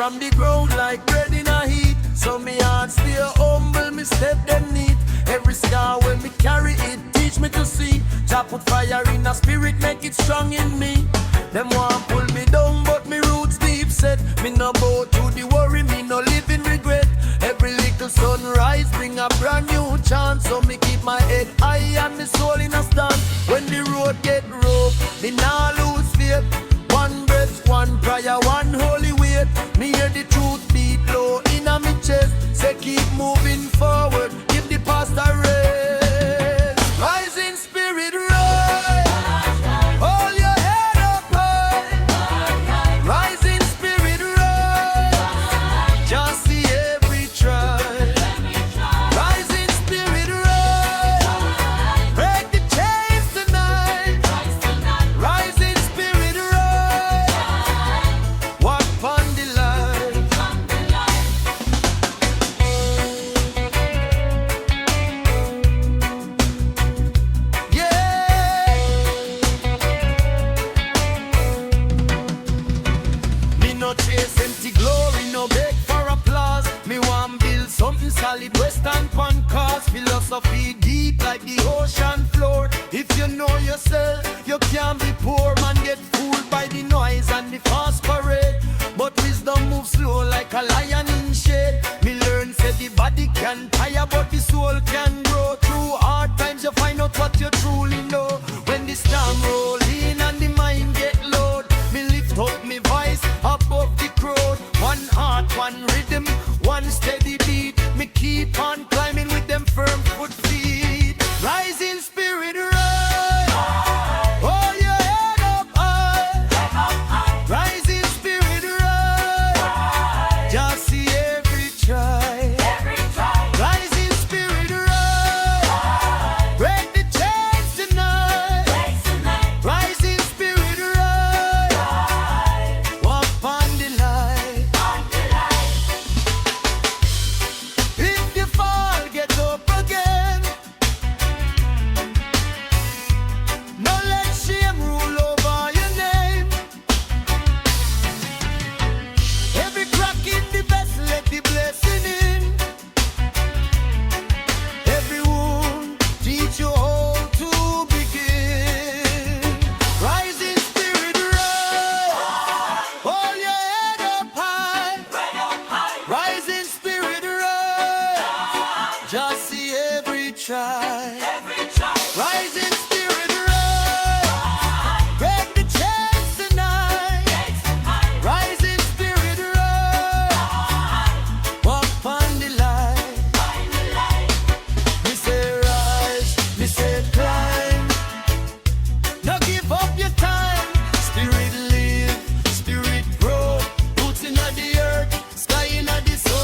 from the ground like bread in a heat. So me heart stay humble, me step them neat. Every scar when me carry it, teach me to see. Jah put fire in a spirit, make it strong in me. Them want pull me down, but me roots deep set. Me no bow to the worry, me no live in regret. Every little sunrise bring a brand new chance. So me keep my head high and me soul in a stand. When the road get rough, me nah lose faith. One breath, one prayer, one holy weight. Me hear the truth beat low in a me chest. Say keep moving forward, give the past a rest. Rising spirit rise, hold your head up high. Rising spirit rise, just see every try. Rising spirit rise, break the chains tonight. Rising spirit rise, walk upon the light. Yeah. Me no chase empty glory, no beg for applause. Me want build something solid, western pun cause. Philosophy deep like the ocean floor. If you know yourself, you can't be poor. Man get fooled by the noise and the fast parade. But wisdom moves slow like a lion in shade. Me learn say the body can tire, but the soul can grow. Through hard times you find out what you truly know. When the storm roll in and the mind get low, me lift up me voice above the crowd. One heart, one rhythm, one steady beat. Me keep on climbing with them firm foot feet. Rising spirit rise, hold your head up high. Rising spirit rise, just see every try. Rising spirit rise, break the chains tonight. Rising spirit rise, walk upon the light. If you fall, get up again. No let shame rule over your name. Every crack in the vessel, let the blessing in. Every wound teach you how to begin. Rising spirit rise, hold your head up high. Rising spirit rise, just see every try. Rising spirit rise, break the chains tonight. Rising spirit rise, walk upon the light. Me say rise, me say climb. No give up your time. Spirit live, spirit grow. Roots inna the earth, sky inna the soul.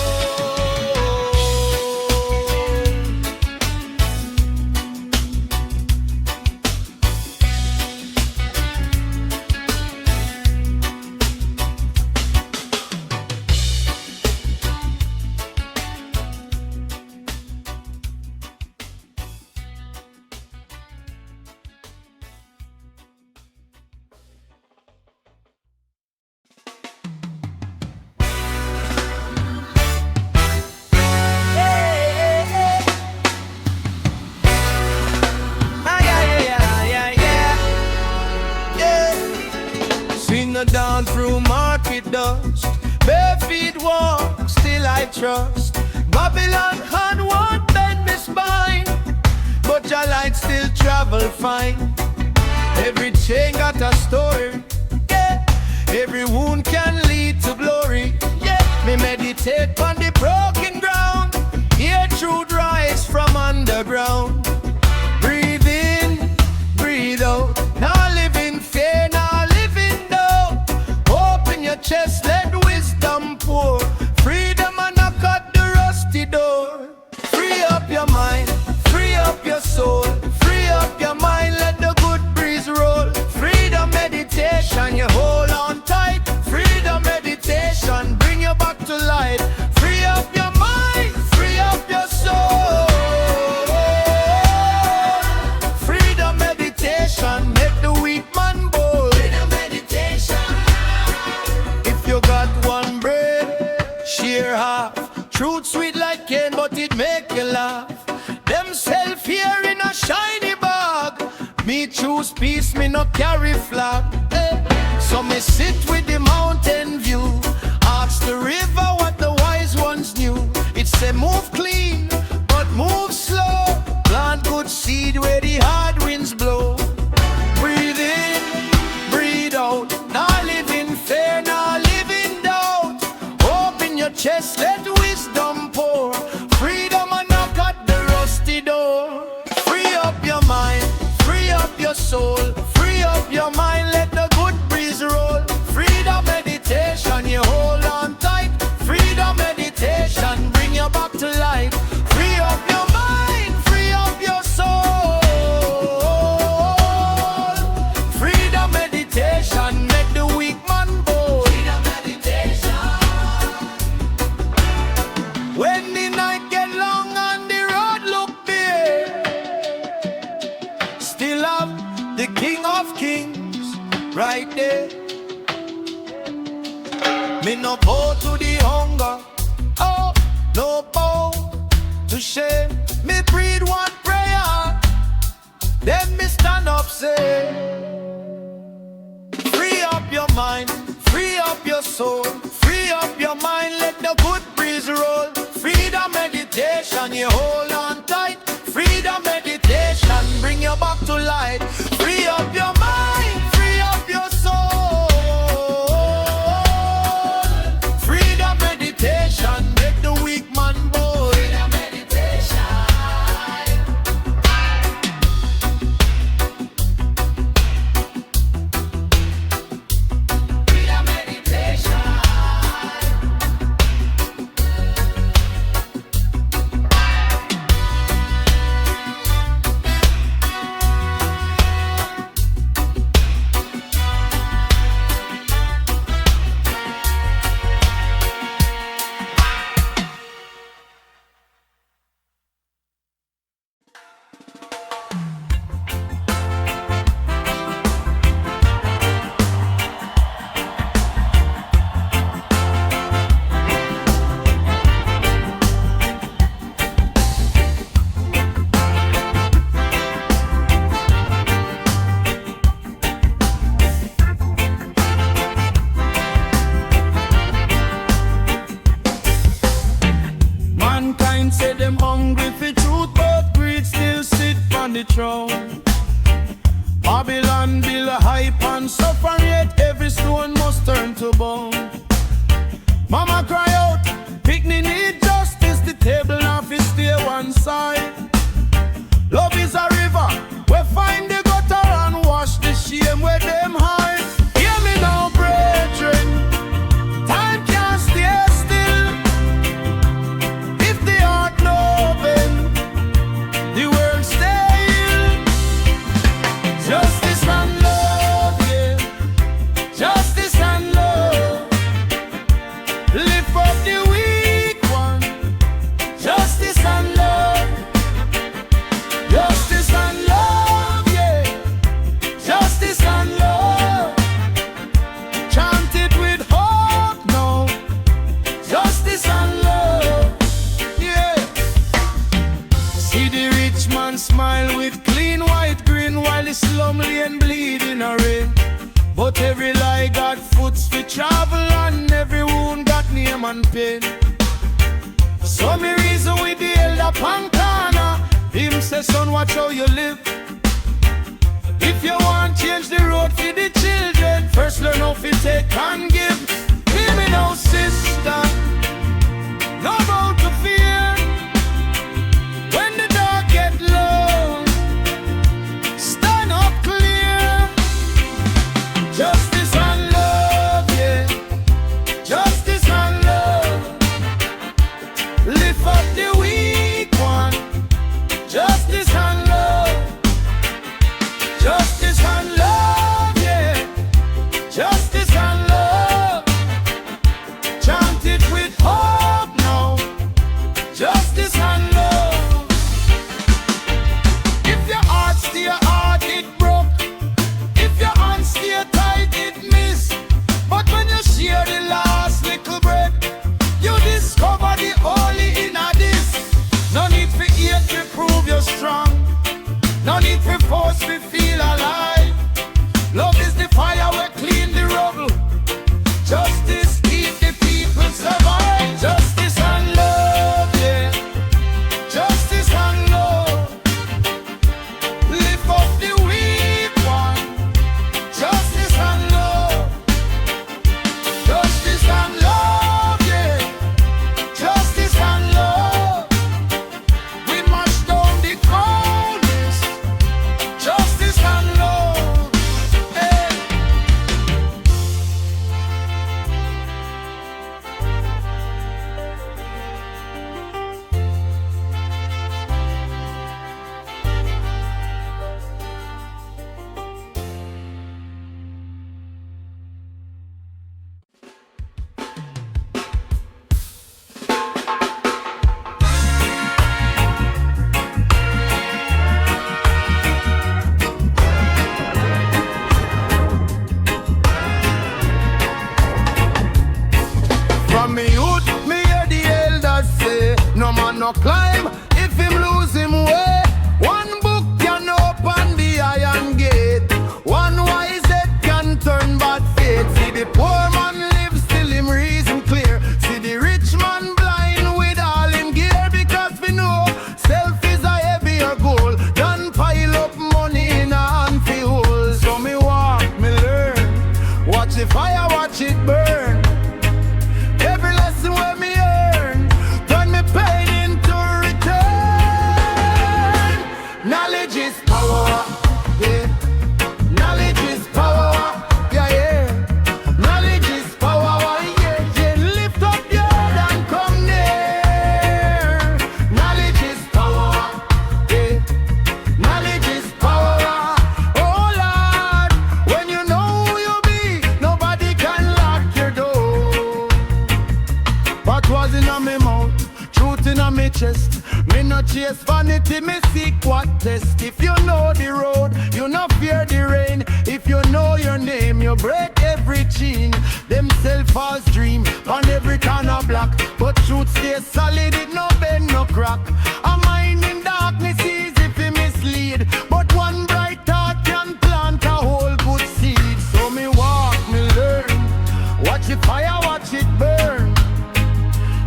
Sing a down through market dust, bare feet walk, still I trust. Babylon hand won't bend me spine, but your light still travel fine. Every chain got a story, yeah. Every wound can lead to glory, yeah. Me meditate on the broken ground, hear truth rise from underground. Breathe in, breathe out, now live in fear, now live in doubt. Open your chest, let wisdom pour. Freedom and knock at the rusty door. Free up your mind, free up your soul. Free up your mind, let the good breeze roll. Freedom meditation, you hold on tight. Freedom meditation, bring you back to light. Free up your mind, free up your soul. Freedom meditation, make the weak man bold. Freedom meditation. If you got one breath, Truth sweet like cane, but it make you laugh. Them self here in a shiny bag. Me choose peace, me no carry flag. So me sit with the mountain view. Ask the river what the wise ones knew. It say move clean, but move slow. Plant good seed where the hard winds blow. Breathe in, breathe out. Not live in fear, not live in doubt. Open your chest, let wisdom pour. Freedom and knock at the rusty door. Free up your mind, free up your soul. Free up your mind, let the good breeze roll. Freedom meditation, you hold on tight. Freedom meditation, bring you back to life. Free up your mind, free up your soul. Freedom meditation, make the weak man bold. Freedom meditation. When the night get long and the road look bare, still have the King of Kings right there. Me no bow to the hunger, oh, no bow to shame. Me breathe one prayer, then me stand up say, free up your mind, free up your soul. Free up your mind, let the good breeze roll. Freedom meditation, you hold on tight. Freedom meditation, bring you back to light. Free up your mind, free up your soul. Freedom meditation, make the weak man bold. Freedom meditation. Freedom meditation. Mankind say them hungry for truth, but greed still sit on the throne. Babylon build a hype and suffer, yet every stone must turn to bone. Mama cry out, picnic need justice, the table now fi stay one side. Love is a river, we find the gutter and wash the shame where them hide. Hear me now, brethren, time can't stay still. If the heart no bend, the world stay ill. Justice and love, yeah. Justice and love. Lift up the weak one. Justice and love. Justice and love, yeah. Justice and love. Chant it with hope now. Justice and love, yeah. See the rich man smile with clean white grin, while the slum lane bleed in a rain. But every lie got foots to travel, and every wound got name and pain. So me reason with the elder Pancana. Him say, son, watch how you live. If you want change the road for the children, first learn how to take and give. Hear me now, sister, no about to fear. When the dark get low, stand up clear. Justice and love, yeah. Justice and love. Lift up the weak one. Justice and love. Justice and love, yeah. Justice and love. Chant it youth, me hear the elders say, no man no climb if him lose him way. One book can open the iron gate. One wise head can turn bad fate. See the poor man live still him reason clear. See the rich man blind with all him gear. Because we know self is a heavier goal than pile up money in a handful. So me walk, me learn. Watch the fire, watch it burn. Every lesson where me earn, turn me pain into return. Knowledge is power, yeah. Knowledge is power, yeah, yeah. Knowledge is power, yeah, yeah. Lift up your head and come near. Knowledge is power, yeah. Knowledge is power. Oh Lord, when you know who you be, nobody can lock your door. What was in a me mouth, truth in a me chest. Me no chase vanity, me seek what test. If you know the road, you no fear the rain. If you know your name, you break every chain. Them self-false dream on every corner block, but truth stays solid, it no bend, no crack. A mind in darkness easy to mislead, but one bright thought can plant a whole good seed. So me walk, me learn. Watch the fire, watch it burn.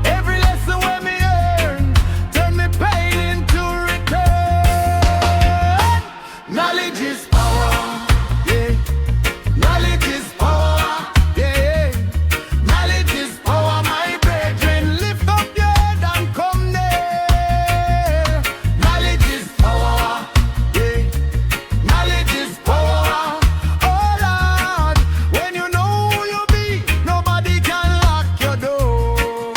Every lesson where me earn, turn me pain into return. Knowledge is power, yeah. Knowledge is power, yeah. Knowledge is power, my brethren. Lift up your head and come there. Knowledge is power, yeah. Knowledge is power. Oh Lord, when you know who you be, nobody can lock your door.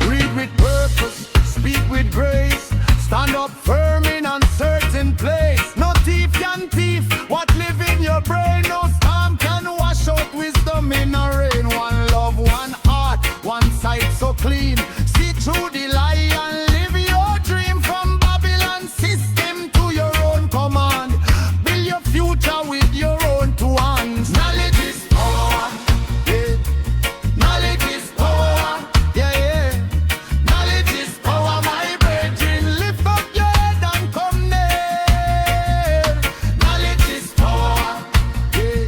Read with purpose, speak with grace. Stand up firm in uncertain place. No thief can thief what live in your brain. No storm can wash out wisdom in a rain. One love, one heart, one sight so clean. See through the lie and live your dream. From Babylon system to your own command. Build your future with your own two hands. Knowledge is power, yeah. Knowledge is power, yeah, yeah. Knowledge is power, my brethren. Lift up your head and come near. Knowledge is power, yeah.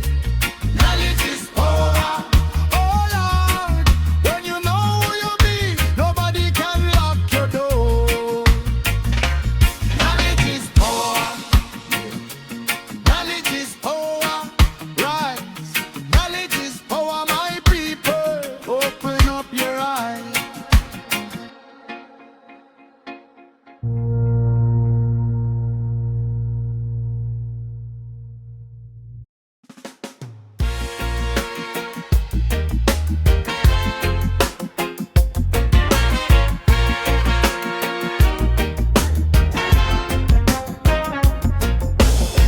Knowledge is power. Oh Lord, when you know who you be, nobody can lock your door. Knowledge is power, knowledge is power. Rise, knowledge is power, my people. Open up your eyes.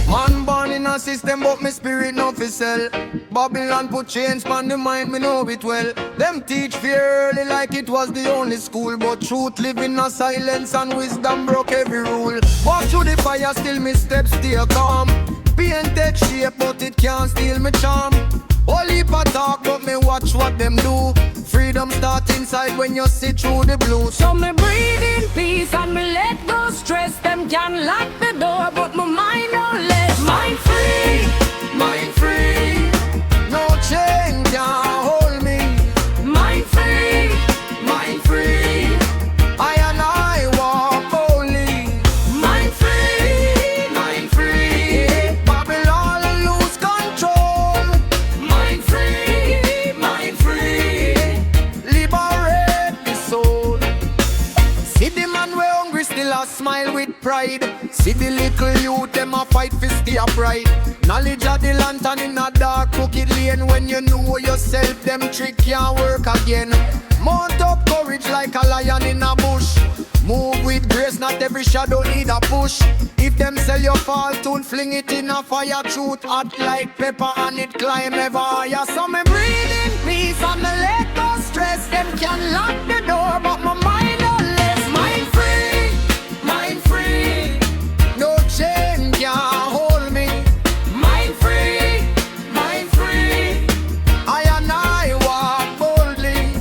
Man born in a system, but me spirit no fi sell. Babylon put chains on the mind, me know it well. Them teach fear early like it was the only school, but truth live in a silence and wisdom broke every rule. Walk through the fire, still me steps stay calm. Pain take shape, but it can't steal me charm. All heap a talk, but me watch what them do. Freedom start inside when you see through the blue. So me breathe in peace and me let go stress. Them can lock the door, but my mind don't let. Mind free, Mind free, no chain can hold me. mind free, Mind free, I and I walk boldly. mind free, Mind free, Babylon lose control. mind free, Mind free, liberate the soul. See the man we hungry still a smile with pride. See the little youth them a fight for stay upright. Knowledge of the lantern in a dark crooked lane. When you know yourself, them trick can't work again. Mount up courage like a lion in a bush. Move with grace, not every shadow need a push. If them sell your fall tune, fling it in a fire. Truth hot like pepper and it climb ever higher. So me breathe in peace and me let go stress. Them can lock the door, but my mind don't less. Mind free, mind free, no chain can hold me. mind free, Mind free, I and I walk boldly.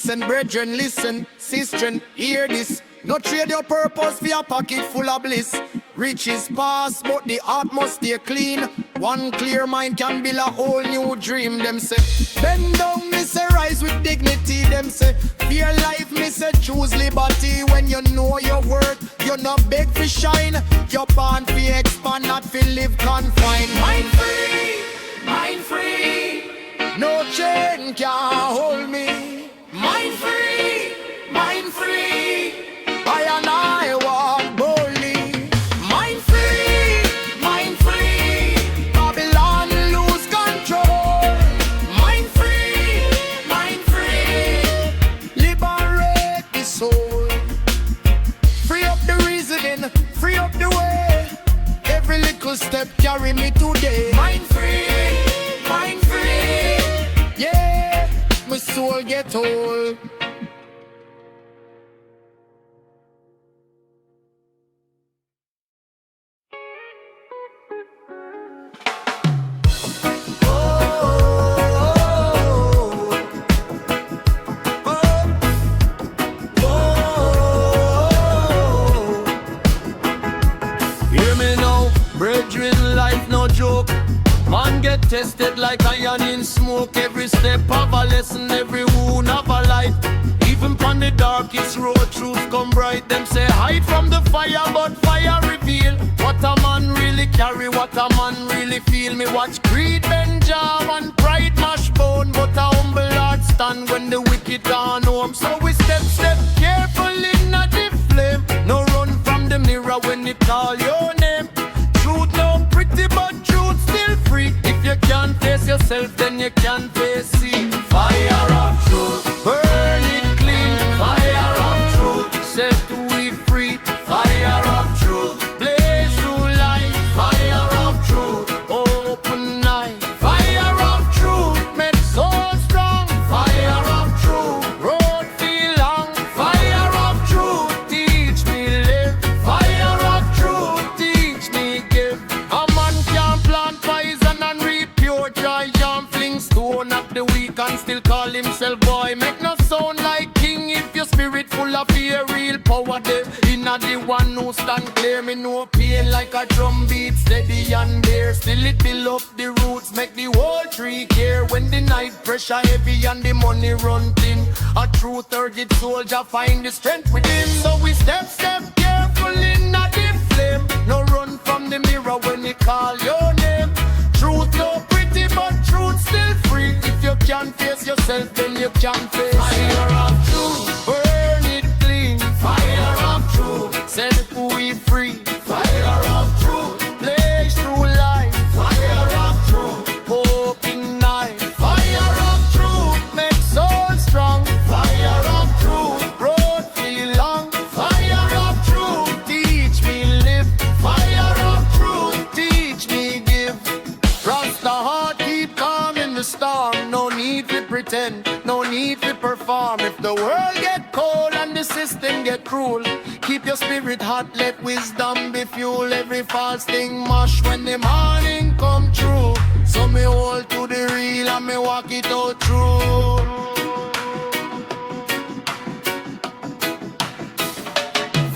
listen, brethren, listen. Sister, hear this. No trade your purpose for your pocket full of bliss. Riches pass, but the heart must stay clean. One clear mind can build a whole new dream. Them say, bend down, me say, rise with dignity. Them say, fear life, me say, choose liberty. When you know your worth, you not beg for shine. Your born for expand, not for live confined. Mind free, mind free. No chain can hold me. Mind free, mind free. I and I walk boldly. Mind free, mind free. Babylon lose control. Mind free, mind free. Liberate the soul. Free up the reasoning, free up the way. Every little step carry me today. Mind free, mind free. Yeah, my soul get old. Brethren, life no joke. Man get tested like iron in smoke. Every step of a lesson, every wound of a life. Even from the darkest road, truth come bright. Them say hide from the fire, but fire reveal what a man really carry, what a man really feel. Me watch greed bend jaw and pride mash bone, but a humble heart stand when the wicked gone home. So we step careful in the flame. No run from the mirror when it call your name. Truth no pretty, but truth still free. If you can't face yourself, then you can't face it. Fire of truth, burn it clean. Fire of truth, set we free. Fire of truth, blaze through light. Fire of truth, open night. Fire of truth, make soul strong. Fire of truth, road feel long. Fire of truth, teach me live. Fire of truth, teach me give. A man can plant poison and reap pure joy. Jam fling stone at the weak and still call himself boy. Make no sound like king if your spirit full of fear. Real power there inna the one who stand clear. Me no pain like a drum beat, steady and bare. Still it build up the roots, make the whole tree care. When the night pressure heavy and the money run thin, a true turgid soldier find the strength within. So we step careful inna the flame. No run from the mirror when they call your name. Truth no pretty, but truth still free. If you can't face yourself, then you can't face fire of truth, burn it clean. Fire of truth, set we free. Fire of truth, blaze through life. Fire of truth, hope ignite. Fire of truth, make soul strong. Fire of truth, road feel long. Fire of truth, teach me live. Fire of truth, teach me give. Rasta heart keep calm in the storm. No need to pretend, no need to perform. If the world get cold and the system get cruel, keep your spirit hot, let wisdom be fuel. Every false thing mash when the morning come true. So me hold to the real and me walk it out true.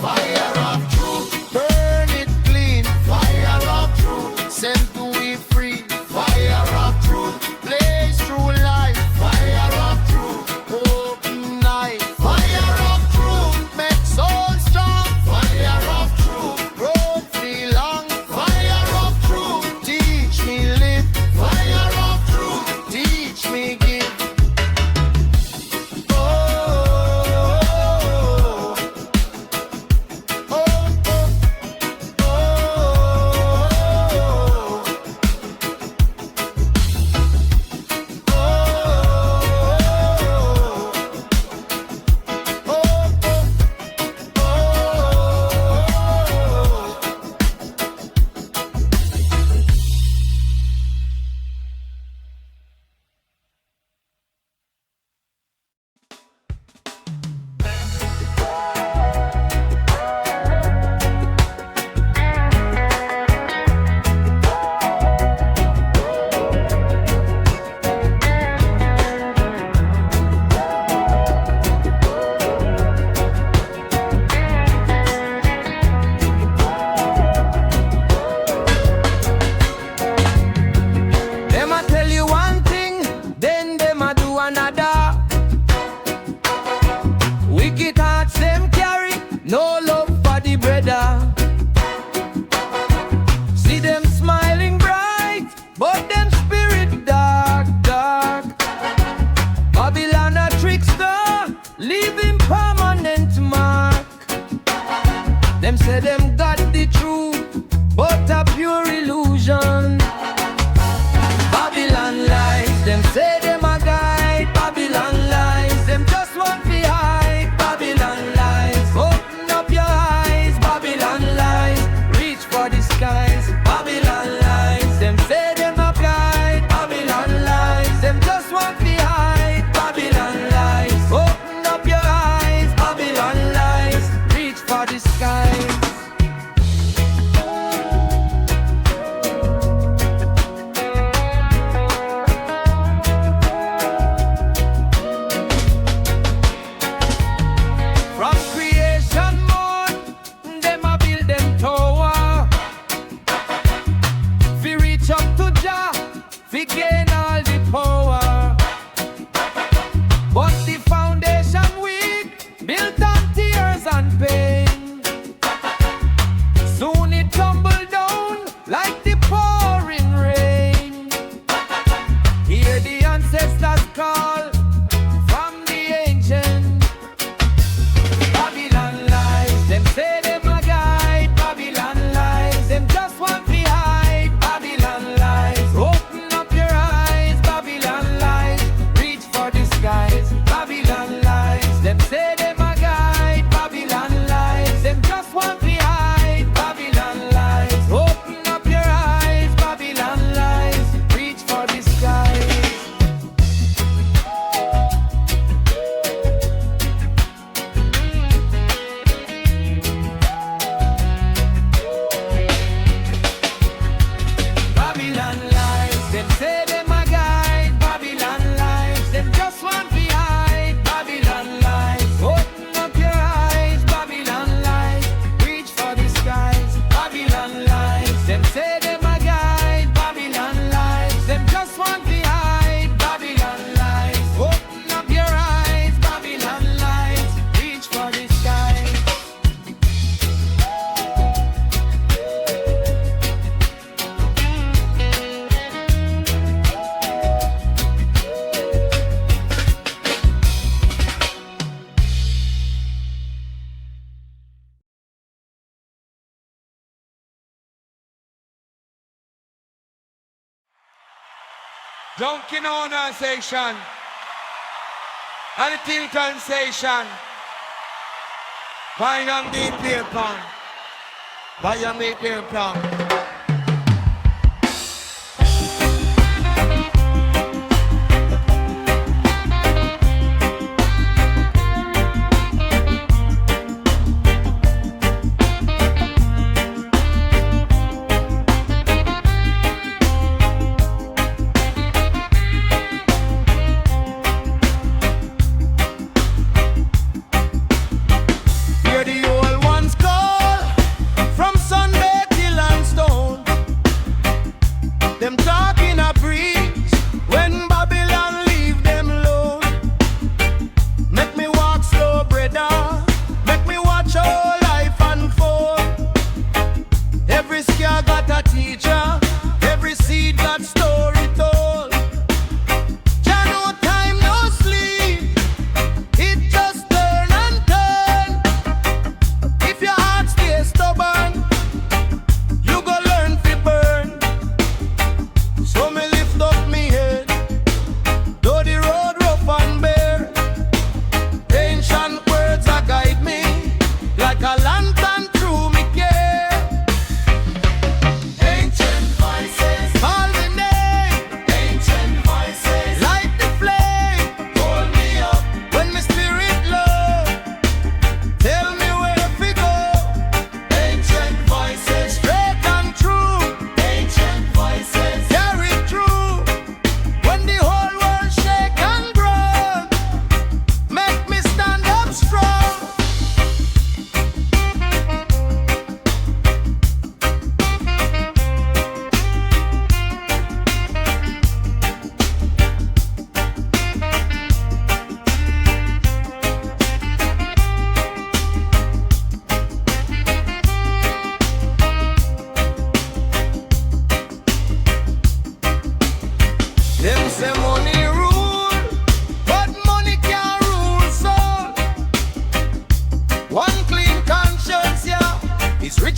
Fire of truth, burn it clean. Fire of truth, set we free. Fire of truth, blaze through life. Fire of truth, open night. Fire of truth, make soul strong. Fire of truth, road feel long. Fire of truth, teach me live. Fire of truth, teach me give. them got the truth, but a pure illusion. Babylon lies, them say them a guide. Babylon lies, them just want to hide. Babylon lies, open up your eyes. Babylon lies, reach for the skies. Babylon lies, them say them a guide. Babylon lies, them just want to hide. Babylon lies, open up your eyes. Babylon lies, reach for the skies. From creation morn, them a build them tower. Fi reach up to Jah, fi gain all the power. But the foundation weak, built on tears and pain. Soon it tumble down like the pouring rain. Hear the ancestors call from the ancient. Babylon lies, them say them a guide. Babylon lies, them just want to hide. Babylon lies, open up your eyes. Babylon lies, reach for the skies. Babylon lies, them say them a guide. Babylon lies, them just want to hide. Babylon lies, open up your eyes. Babylon lies, reach for the skies. Babylon lies, them say them a guide. Babylon lies, them just want to hide. Babylon lies, open up your eyes. Babylon lies, reach for the skies. Babylon lies, them say them a guide. Babylon lies, them just want to hide. Babylon lies, open up your eyes. Babylon lies, reach for the skies. Dunkin' Owner Station and the Tilton Station. Buy and beat beer pong. Buy and beat beer pong. Hear the old ones call from Sunday till and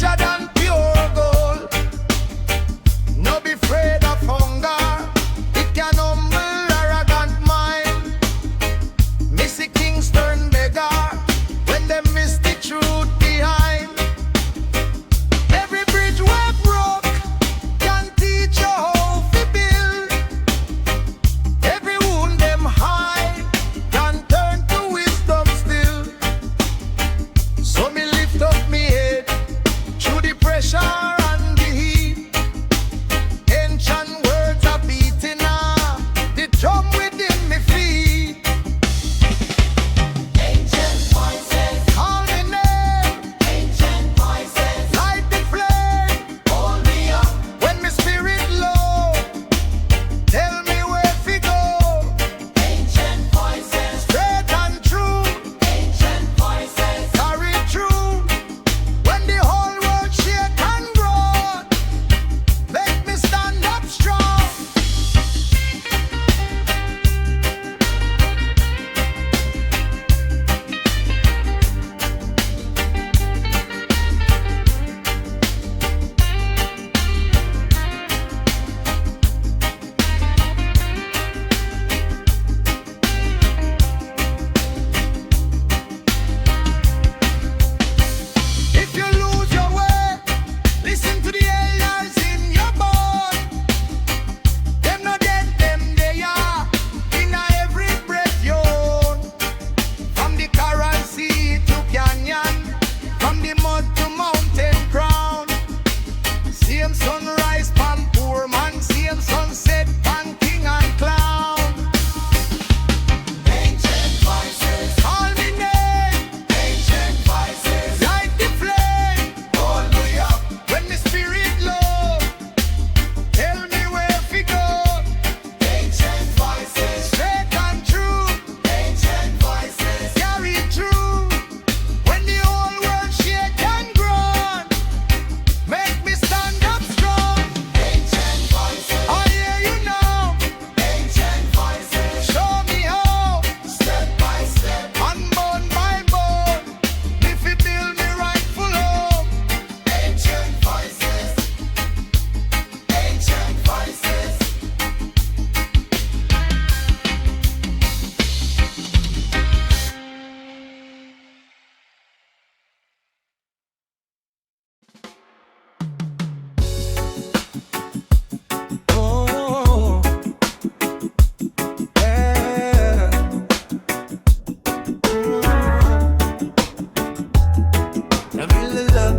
richer than pure gold. No be afraid of hunger. It can humble arrogant mind. Missy Kings turn beggar when they miss the truth behind. Every bridge we broke can teach you how to build. Every wound them hide can turn to wisdom still. So me lift up me head through the pressure and the heat. Ancient words are beating up the drum within me feet. Ancient voices call me name. Ancient voices light the flame. Hold me up when my spirit low. Tell me where to go. Ancient voices straight and true. Ancient voices carry true. When the whole world shake and grow, make me stand up strong. If you lose your way, listen to the elders in your bone. Them no dead, them they are in every breath you own. From the Coral Sea to Canyon, from the mud to mountain crown. Same sunrise pan poor man, same sunset pan king and clown. Ancient voices call me name. Ancient voices light the flame. Hold me up when my spirit low. Tell me where to go. Ancient voices straight and true. Ancient voices carry true. When the whole world shake and groan, make me stand up strong. Ancient voices I hear you now. Ancient voices show me how. Step by step and bone by bone, if you build me rightful home. Ancient voices. Ancient voices. Oh, yeah. I really love.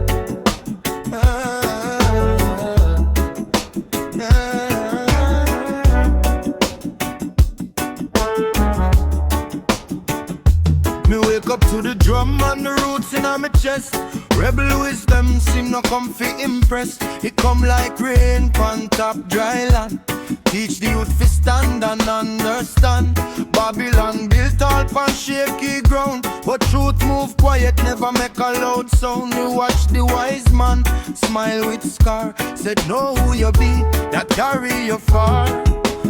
Me wake up to the drum and the roots in my chest. Rebel wisdom seem no come fi impress. It come like rain pan top dry land. Teach the youth fi stand and understand. Babylon built all pan shaky ground, but truth move quiet, never make a loud sound. We watch the wise man smile with scar. Said know who you be, that carry you far.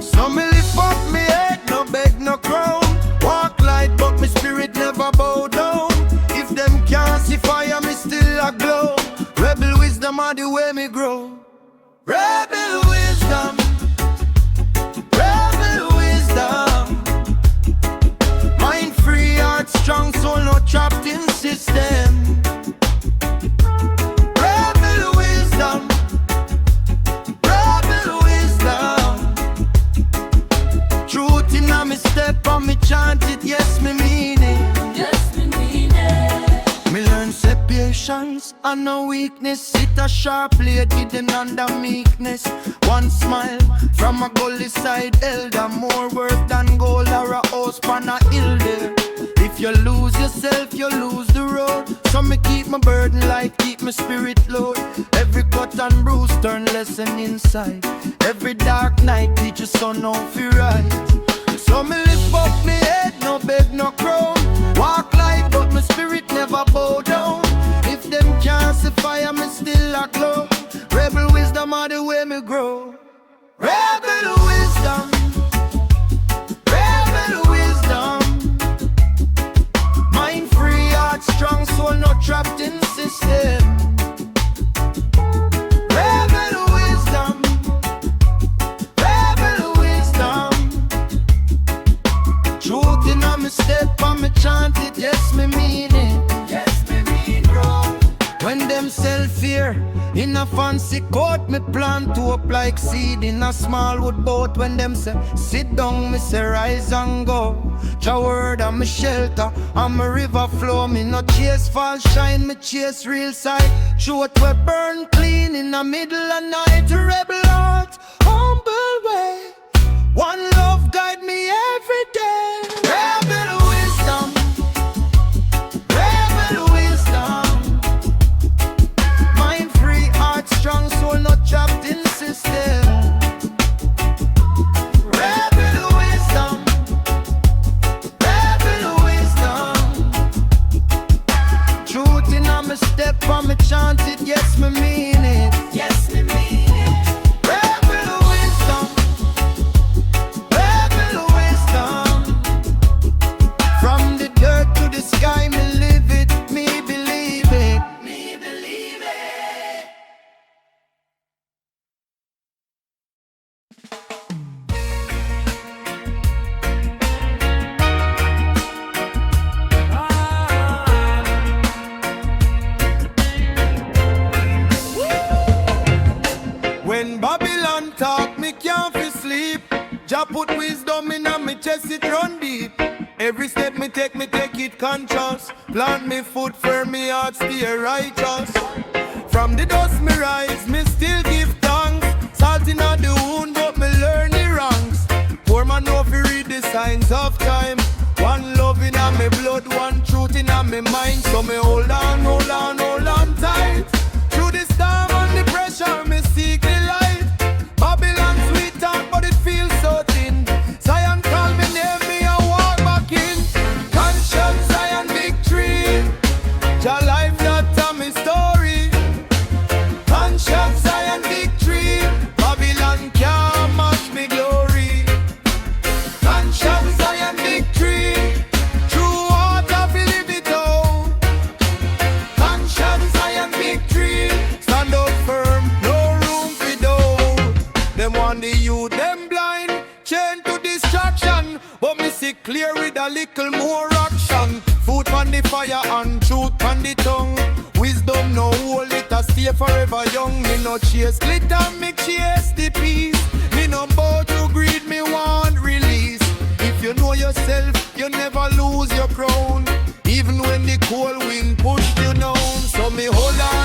So me lift up me head, no beg no crown. Walk light but me spirit never bow down. If them can't see fire, me still a glow. Rebel wisdom are the way me grow. Rebel wisdom. Rebel wisdom. Mind free, heart strong, soul not trapped in system. Rebel wisdom. Rebel wisdom. Truth in a me step and me chant it, yes me mean it. Just me mean it. Me learn say patience and no weakness. It a sharp blade hidden under meekness. One smile from a gully side elder, more worth than gold or a house pan a hill there. If you lose yourself, you lose the road. So me keep my burden light, keep my spirit low. Every cut and bruise turn lesson inside. Every dark night teach you sun how fi right. So me lift up me head, no beg no crown. Walk light but my spirit never bow down. If them can't see fire, me still a glow. Rebel wisdom are the way me grow. Rebel wisdom. Rebel wisdom. Mind free, heart strong, soul not trapped in system. In a fancy coat, me plant to up like seed in a small wood boat. When them say, sit down, me say, rise and go. Jah word and me shelter, and me river flow. Me no chase false shine, me chase real sight. Shoot we burn clean in the middle of night. Rebel heart, humble way. One love guide me every day. Rebel wisdom, rebel wisdom. Mind free, heart strong, soul not trapped in system. Rebel wisdom, rebel wisdom. Truth in a me step, and me chant it, yes me mean it. Yes me mean it. Rebel wisdom, rebel wisdom. From the dirt to the sky, me live it, me believe it. Me believe it. When Babylon talk, me can't fi sleep. Jah put wisdom in a me chest, it run deep. Every step me take it conscious. Plant me foot firm, me heart stay righteous. From the dust me rise, me still give thanks. Salt in a the wound, but me learn the ranks. Poor man know fi read the signs of time. One love in a me blood, one truth in a me mind. So me hold on, hold on, hold on tight. Through the storm and the pressure, me seek the light. Babylon sweet talk, but it feels so thin. Zion call me name, me a walk back in. Conscience, Zion victory. Jah life not a me story. Conscience, Zion victory. Babylon can't match me glory. Conscience, Zion victory. True water fi live it out. Conscience, Zion victory. Stand up firm, no room for doubt. Them want the youth, them blind, chained to distraction. But me see clear with a little more action. Food on the fire and truth on the tongue. Wisdom no hold it, a stay forever young. Me no chase glitter, me chase the peace. Me no bow to greed, me want release. If you know yourself, you never lose your crown. Even when the cold wind push you down. So me hold on,